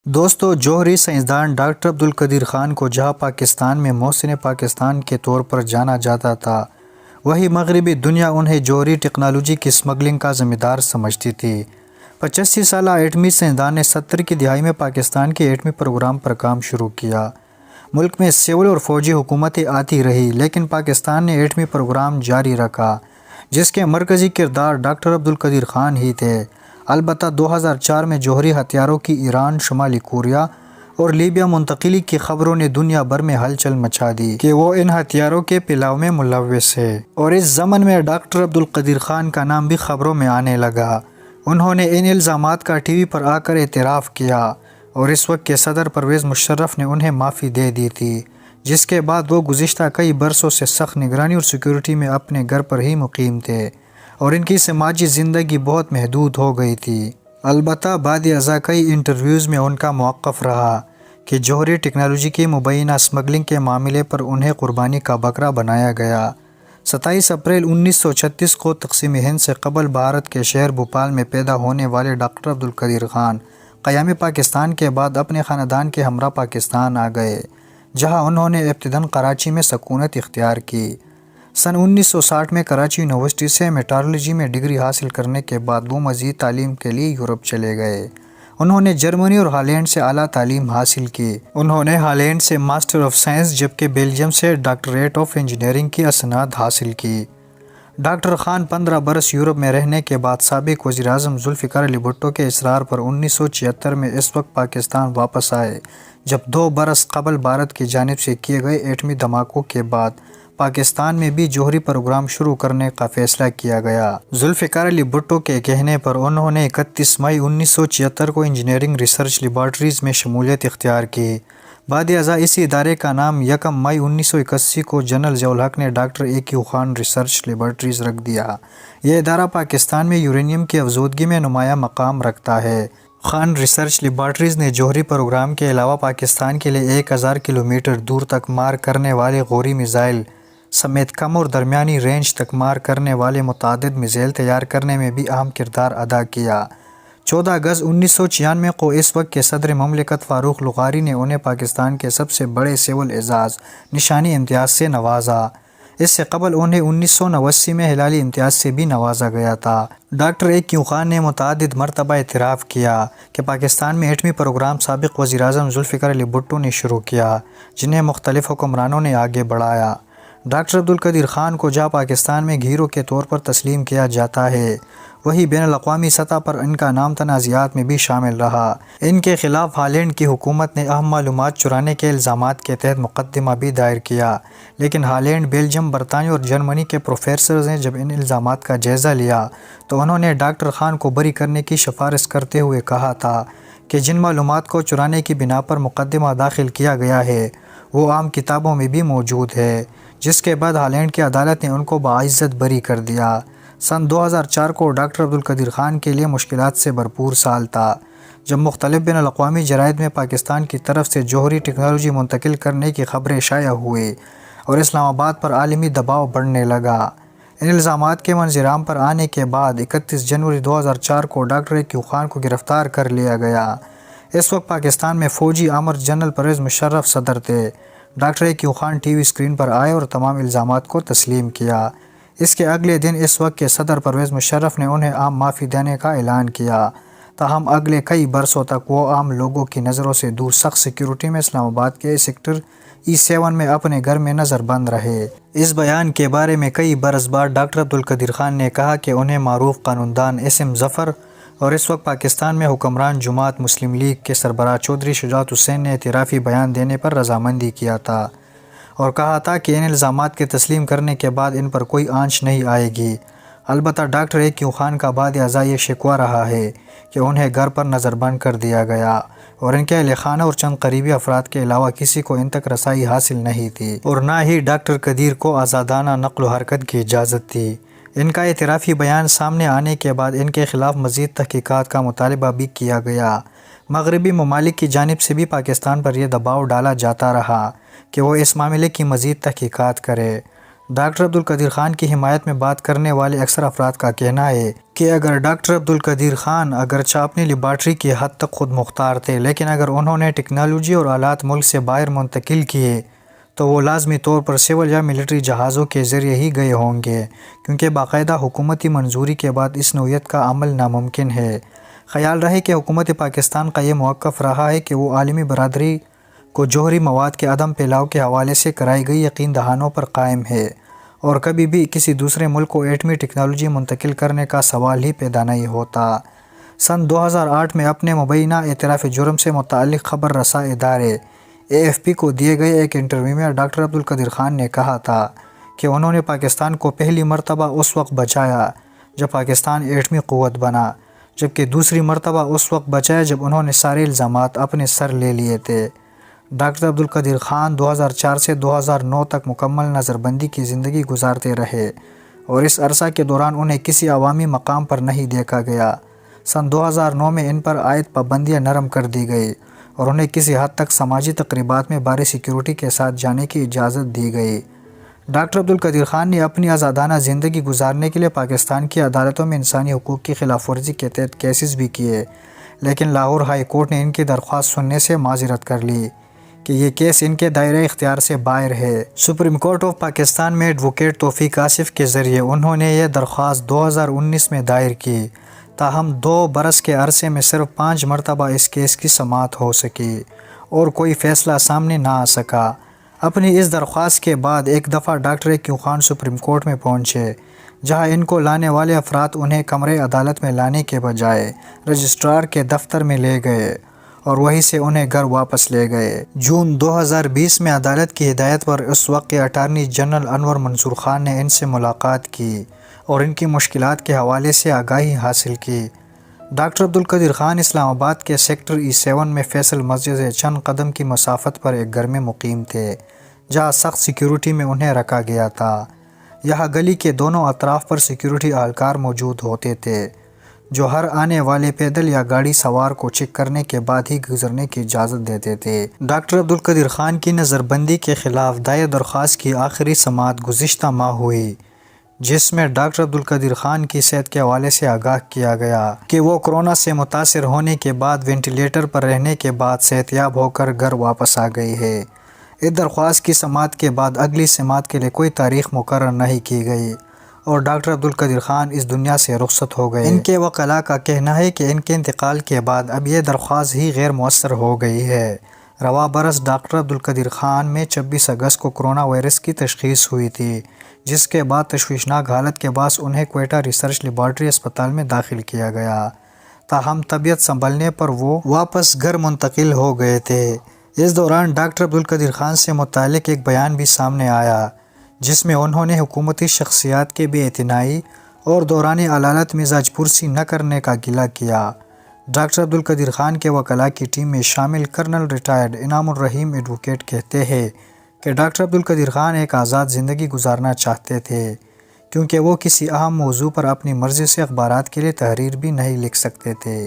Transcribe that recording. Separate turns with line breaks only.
دوستو، جوہری سائنسدان ڈاکٹر عبدالقدیر خان کو جہاں پاکستان میں محسن پاکستان کے طور پر جانا جاتا تھا، وہیں مغربی دنیا انہیں جوہری ٹیکنالوجی کی اسمگلنگ کا ذمہ دار سمجھتی تھی۔ 85 سالہ ایٹمی سائنسدان نے 70 کی دہائی میں پاکستان کے ایٹمی پروگرام پر کام شروع کیا۔ ملک میں سول اور فوجی حکومتیں آتی رہی، لیکن پاکستان نے ایٹمی پروگرام جاری رکھا، جس کے مرکزی کردار ڈاکٹر عبدالقدیر خان ہی تھے۔ البتہ 2004 میں جوہری ہتھیاروں کی ایران، شمالی کوریا اور لیبیا منتقلی کی خبروں نے دنیا بھر میں ہلچل مچا دی کہ وہ ان ہتھیاروں کے پلاؤ میں ملوث ہے، اور اس ضمن میں ڈاکٹر عبدالقدیر خان کا نام بھی خبروں میں آنے لگا۔ انہوں نے ان الزامات کا ٹی وی پر آ کر اعتراف کیا، اور اس وقت کے صدر پرویز مشرف نے انہیں معافی دے دی تھی، جس کے بعد وہ گزشتہ کئی برسوں سے سخت نگرانی اور سیکیورٹی میں اپنے گھر پر ہی مقیم تھے، اور ان کی سماجی زندگی بہت محدود ہو گئی تھی۔ البتہ بعد ازاں کئی انٹرویوز میں ان کا موقف رہا کہ جوہری ٹیکنالوجی کی مبینہ اسمگلنگ کے معاملے پر انہیں قربانی کا بکرا بنایا گیا۔ 27 اپریل 1936 کو تقسیم ہند سے قبل بھارت کے شہر بھوپال میں پیدا ہونے والے ڈاکٹر عبدالقدیر خان قیام پاکستان کے بعد اپنے خاندان کے ہمراہ پاکستان آ گئے، جہاں انہوں نے ابتداً کراچی میں سکونت اختیار کی۔ سن 1960 میں کراچی یونیورسٹی سے میٹرولوجی میں ڈگری حاصل کرنے کے بعد وہ مزید تعلیم کے لیے یورپ چلے گئے۔ انہوں نے جرمنی اور ہالینڈ سے اعلیٰ تعلیم حاصل کی۔ انہوں نے ہالینڈ سے ماسٹر آف سائنس جبکہ بیلجیم سے ڈاکٹریٹ آف انجینئرنگ کی اسناد حاصل کی۔ ڈاکٹر خان 15 برس یورپ میں رہنے کے بعد سابق وزیر اعظم ذوالفقار علی بھٹو کے اصرار پر 1976 میں اس وقت پاکستان واپس آئے، جب 2 برس قبل بھارت کی جانب سے کیے گئے ایٹمی دھماکوں کے بعد پاکستان میں بھی جوہری پروگرام شروع کرنے کا فیصلہ کیا گیا۔ ذوالفقار علی بھٹو کے کہنے پر انہوں نے 31 مئی 1976 کو انجینئرنگ ریسرچ لیبارٹریز میں شمولیت اختیار کی۔ بعد ازاں اسی ادارے کا نام 1 مئی 1981 کو جنرل ضیاء الحق نے doctor A Q Khan research laboratories رکھ دیا۔ یہ ادارہ پاکستان میں یورینیم کی افزودگی میں نمایاں مقام رکھتا ہے۔ خان ریسرچ لیبارٹریز نے جوہری پروگرام کے علاوہ پاکستان کے لیے 1000 کلومیٹر دور تک مار کرنے والے غوری میزائل سمیت کم اور درمیانی رینج تک مار کرنے والے متعدد میزائل تیار کرنے میں بھی اہم کردار ادا کیا۔ 14 اگست 1996 کو اس وقت کے صدر مملکت فاروق لغاری نے انہیں پاکستان کے سب سے بڑے سول اعزاز نشانی امتیاز سے نوازا۔ اس سے قبل انہیں 1989 میں ہلالی امتیاز سے بھی نوازا گیا تھا۔ ڈاکٹر اے کیو خان نے متعدد مرتبہ اعتراف کیا کہ پاکستان میں ایٹمی پروگرام سابق وزیر اعظم ذوالفقار علی بھٹو نے شروع کیا، جنہیں مختلف حکمرانوں نے آگے بڑھایا۔ ڈاکٹر عبدالقدیر خان کو جہاں پاکستان میں ہیرو کے طور پر تسلیم کیا جاتا ہے، وہی بین الاقوامی سطح پر ان کا نام تنازعات میں بھی شامل رہا۔ ان کے خلاف ہالینڈ کی حکومت نے اہم معلومات چرانے کے الزامات کے تحت مقدمہ بھی دائر کیا، لیکن ہالینڈ، بیلجیم، برطانیہ اور جرمنی کے پروفیسرز نے جب ان الزامات کا جائزہ لیا تو انہوں نے ڈاکٹر خان کو بری کرنے کی سفارش کرتے ہوئے کہا تھا کہ جن معلومات کو چرانے کی بنا پر مقدمہ داخل کیا گیا ہے وہ عام کتابوں میں بھی موجود ہے، جس کے بعد ہالینڈ کی عدالت نے ان کو باعزت بری کر دیا۔ سن 2004 کو ڈاکٹر عبدالقدیر خان کے لیے مشکلات سے بھرپور سال تھا، جب مختلف بین الاقوامی جرائد میں پاکستان کی طرف سے جوہری ٹیکنالوجی منتقل کرنے کی خبریں شائع ہوئی اور اسلام آباد پر عالمی دباؤ بڑھنے لگا۔ ان الزامات کے منظر عام پر آنے کے بعد 31 جنوری 2004 کو ڈاکٹر اے کیو خان کو گرفتار کر لیا گیا۔ اس وقت پاکستان میں فوجی امر جنرل پرویز مشرف صدر تھے۔ Doctor A Q Khan TV وی اسکرین پر آئے اور تمام الزامات کو تسلیم کیا۔ اس کے اگلے دن اس وقت کے صدر پرویز مشرف نے انہیں عام معافی دینے کا اعلان کیا، تاہم اگلے کئی برسوں تک وہ عام لوگوں کی نظروں سے دور سخت سیکیورٹی میں اسلام آباد کے سیکٹر E7 میں اپنے گھر میں نظر بند رہے۔ اس بیان کے بارے میں کئی برس بعد ڈاکٹر عبدالقدیر خان نے کہا کہ انہیں معروف قانون دان SM ظفر اور اس وقت پاکستان میں حکمران جماعت مسلم لیگ کے سربراہ چودھری شجاعت حسین نے اعترافی بیان دینے پر رضامندی کیا تھا، اور کہا تھا کہ ان الزامات کے تسلیم کرنے کے بعد ان پر کوئی آنچ نہیں آئے گی۔ البتہ ڈاکٹر اے کیو خان کا بعد ازاں یہ شکوہ رہا ہے کہ انہیں گھر پر نظر بند کر دیا گیا، اور ان کے اہل خانہ اور چند قریبی افراد کے علاوہ کسی کو ان تک رسائی حاصل نہیں تھی، اور نہ ہی ڈاکٹر قدیر کو آزادانہ نقل و حرکت کی اجازت تھی۔ ان کا اعترافی بیان سامنے آنے کے بعد ان کے خلاف مزید تحقیقات کا مطالبہ بھی کیا گیا۔ مغربی ممالک کی جانب سے بھی پاکستان پر یہ دباؤ ڈالا جاتا رہا کہ وہ اس معاملے کی مزید تحقیقات کرے۔ ڈاکٹر عبدالقدیر خان کی حمایت میں بات کرنے والے اکثر افراد کا کہنا ہے کہ اگر ڈاکٹر عبدالقدیر خان اگرچہ اپنی لیبارٹری کی حد تک خود مختار تھے، لیکن اگر انہوں نے ٹیکنالوجی اور آلات ملک سے باہر منتقل کیے تو وہ لازمی طور پر سول یا ملٹری جہازوں کے ذریعے ہی گئے ہوں گے، کیونکہ باقاعدہ حکومتی منظوری کے بعد اس نوعیت کا عمل ناممکن ہے۔ خیال رہے کہ حکومت پاکستان کا یہ موقف رہا ہے کہ وہ عالمی برادری کو جوہری مواد کے عدم پھیلاؤ کے حوالے سے کرائی گئی یقین دہانیوں پر قائم ہے، اور کبھی بھی کسی دوسرے ملک کو ایٹمی ٹیکنالوجی منتقل کرنے کا سوال ہی پیدا نہیں ہوتا۔ سن 2008 میں اپنے مبینہ اعتراف جرم سے متعلق خبر رساں ادارے AFP کو دیے گئے ایک انٹرویو میں ڈاکٹر عبدالقدیر خان نے کہا تھا کہ انہوں نے پاکستان کو پہلی مرتبہ اس وقت بچایا جب پاکستان ایٹمی قوت بنا، جبکہ دوسری مرتبہ اس وقت بچایا جب انہوں نے سارے الزامات اپنے سر لے لیے تھے۔ ڈاکٹر عبدالقدیر خان 2004 سے 2009 تک مکمل نظر بندی کی زندگی گزارتے رہے، اور اس عرصہ کے دوران انہیں کسی عوامی مقام پر نہیں دیکھا گیا۔ سن 2009 میں ان پر عائد پابندیاں نرم کر دی گئی اور انہیں کسی حد تک سماجی تقریبات میں بھاری سیکیورٹی کے ساتھ جانے کی اجازت دی گئی۔ ڈاکٹر عبدالقدیر خان نے اپنی آزادانہ زندگی گزارنے کے لیے پاکستان کی عدالتوں میں انسانی حقوق کی خلاف ورزی کے تحت کیسز بھی کیے، لیکن لاہور ہائی کورٹ نے ان کی درخواست سننے سے معذرت کر لی کہ یہ کیس ان کے دائرۂ اختیار سے باہر ہے۔ سپریم کورٹ آف پاکستان میں ایڈوکیٹ توفیق آصف کے ذریعے انہوں نے یہ درخواست 2019 میں دائر کی، تاہم 2 برس کے عرصے میں صرف 5 مرتبہ اس کیس کی سماعت ہو سکی اور کوئی فیصلہ سامنے نہ آ سکا۔ اپنی اس درخواست کے بعد ایک دفعہ ڈاکٹر کیو خان سپریم کورٹ میں پہنچے، جہاں ان کو لانے والے افراد انہیں کمرے عدالت میں لانے کے بجائے رجسٹرار کے دفتر میں لے گئے اور وہیں سے انہیں گھر واپس لے گئے۔ جون 2020 میں عدالت کی ہدایت پر اس وقت کے اٹارنی جنرل انور منصور خان نے ان سے ملاقات کی اور ان کی مشکلات کے حوالے سے آگاہی حاصل کی۔ ڈاکٹر عبدالقدیر خان اسلام آباد کے سیکٹر E7 میں فیصل مسجد سے چند قدم کی مسافت پر ایک گھر میں مقیم تھے، جہاں سخت سیکیورٹی میں انہیں رکھا گیا تھا۔ یہاں گلی کے دونوں اطراف پر سیکیورٹی اہلکار موجود ہوتے تھے، جو ہر آنے والے پیدل یا گاڑی سوار کو چیک کرنے کے بعد ہی گزرنے کی اجازت دیتے تھے۔ ڈاکٹر عبدالقدیر خان کی نظر بندی کے خلاف دائر درخواست کی آخری سماعت گزشتہ ماہ ہوئی، جس میں ڈاکٹر عبدالقدیر خان کی صحت کے حوالے سے آگاہ کیا گیا کہ وہ کورونا سے متاثر ہونے کے بعد وینٹیلیٹر پر رہنے کے بعد صحت یاب ہو کر گھر واپس آ گئی ہے۔ اس درخواست کی سماعت کے بعد اگلی سماعت کے لیے کوئی تاریخ مقرر نہیں کی گئی اور ڈاکٹر عبدالقدیر خان اس دنیا سے رخصت ہو گئے۔ ان کے وکلاء کا کہنا ہے کہ ان کے انتقال کے بعد اب یہ درخواست ہی غیر مؤثر ہو گئی ہے۔ رواں برس ڈاکٹر عبدالقدیر خان میں 26 اگست کو کورونا وائرس کی تشخیص ہوئی تھی، جس کے بعد تشویشناک حالت کے باعث انہیں کوئٹہ ریسرچ لیبارٹری اسپتال میں داخل کیا گیا، تاہم طبیعت سنبھلنے پر وہ واپس گھر منتقل ہو گئے تھے۔ اس دوران ڈاکٹر عبدالقدیر خان سے متعلق ایک بیان بھی سامنے آیا، جس میں انہوں نے حکومتی شخصیات کے بے اعتنائی اور دوران علالت مزاج پرسی نہ کرنے کا گلہ کیا۔ ڈاکٹر عبدالقدیر خان کے وکلاء کی ٹیم میں شامل کرنل ریٹائرڈ انعام الرحیم ایڈوکیٹ کہتے ہیں کہ ڈاکٹر عبدالقدیر خان ایک آزاد زندگی گزارنا چاہتے تھے، کیونکہ وہ کسی اہم موضوع پر اپنی مرضی سے اخبارات کے لیے تحریر بھی نہیں لکھ سکتے تھے۔